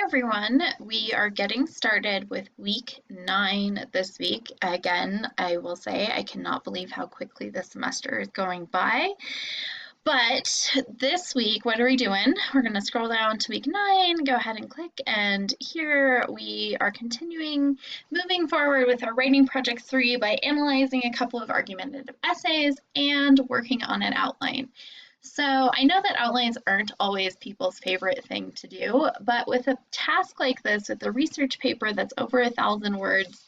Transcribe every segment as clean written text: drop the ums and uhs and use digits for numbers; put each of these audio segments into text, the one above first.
everyone. We are getting started with week 9 this week. Again, I will say I cannot believe how quickly this semester is going by. But this week, what are we doing? We're going to scroll down to week 9, go ahead and click, and here we are continuing moving forward with our writing project 3 by analyzing a couple of argumentative essays and working on an outline. So I know that outlines aren't always people's favorite thing to do, but with a task like this, with a research paper that's over 1,000 words,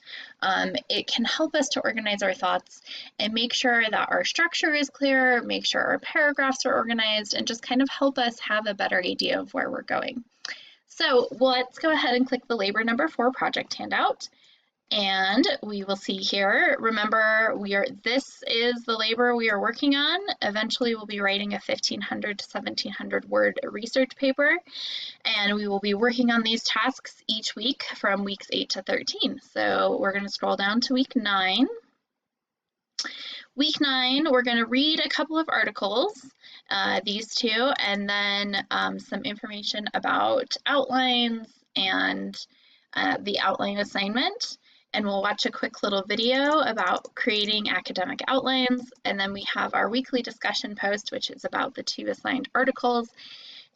it can help us to organize our thoughts and make sure that our structure is clear, make sure our paragraphs are organized, and just kind of help us have a better idea of where we're going. So let's go ahead and click the labor number 4 project handout. And we will see here, remember, this is the labor we are working on. Eventually, we'll be writing a 1,500 to 1,700 word research paper, and we will be working on these tasks each week from weeks 8 to 13. So we're going to scroll down to week 9. Week 9, we're going to read a couple of articles, these two, and then some information about outlines and the outline assignment. And we'll watch a quick little video about creating academic outlines. And then we have our weekly discussion post, which is about the 2 assigned articles.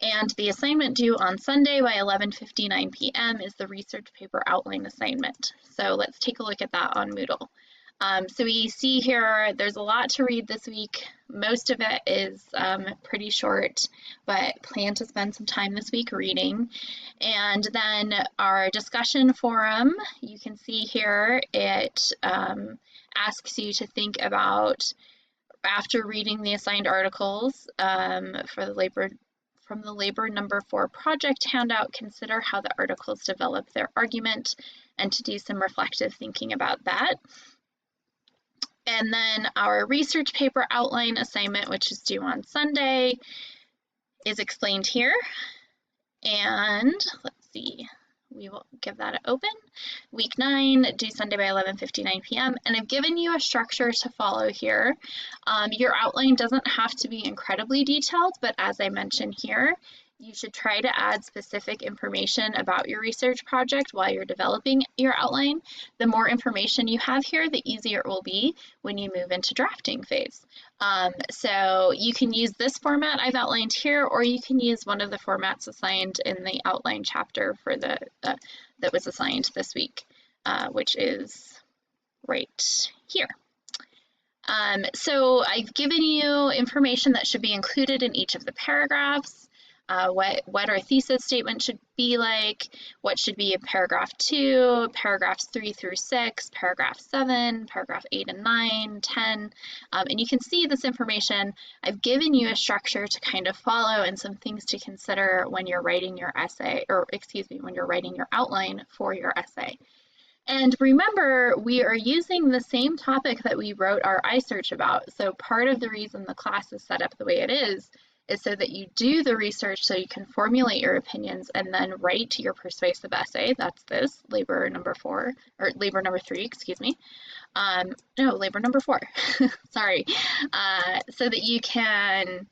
And the assignment due on Sunday by 11:59 p.m. is the research paper outline assignment. So let's take a look at that on Moodle. So we see here, there's a lot to read this week. Most of it is pretty short, but plan to spend some time this week reading. And then our discussion forum, you can see here, it asks you to think about, after reading the assigned articles from the labor number 4 project handout, consider how the articles develop their argument and to do some reflective thinking about that. And then our research paper outline assignment, which is due on Sunday, is explained here. And let's see, we will give that an open. Week 9, due Sunday by 11:59 p.m. And I've given you a structure to follow here. Your outline doesn't have to be incredibly detailed, but as I mentioned here, you should try to add specific information about your research project while you're developing your outline. The more information you have here, the easier it will be when you move into drafting phase. So you can use this format I've outlined here, or you can use one of the formats assigned in the outline chapter for that was assigned this week, which is right here. So I've given you information that should be included in each of the paragraphs. What our thesis statement should be like, what should be in paragraph 2, paragraphs 3 through 6, paragraph 7, paragraph 8 and 9, 10, and you can see this information. I've given you a structure to kind of follow and some things to consider when you're writing your essay, or excuse me, when you're writing your outline for your essay. And remember, we are using the same topic that we wrote our iSearch about, so part of the reason the class is set up the way it is so that you do the research so you can formulate your opinions and then write your persuasive essay. That's this, labor number 4, or labor number 3, excuse me. No, labor number 4, sorry. So that you can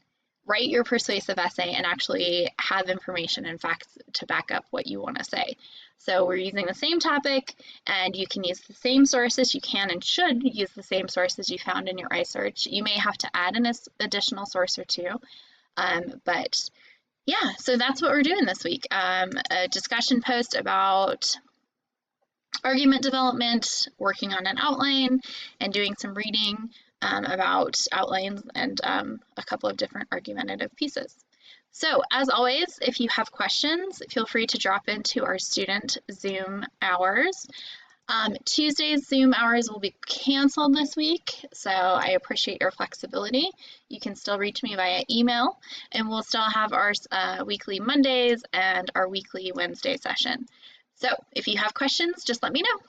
write your persuasive essay and actually have information and facts to back up what you want to say. So we're using the same topic, and you can use the same sources. You can and should use the same sources you found in your iSearch. You may have to add an additional source or two. But yeah, so that's what we're doing this week. A discussion post about argument development, working on an outline, and doing some reading about outlines and a couple of different argumentative pieces. So as always, if you have questions, feel free to drop into our student Zoom hours. Tuesday's Zoom hours will be canceled this week, so I appreciate your flexibility. You can still reach me via email, and we'll still have our weekly Mondays and our weekly Wednesday session. So if you have questions, just let me know.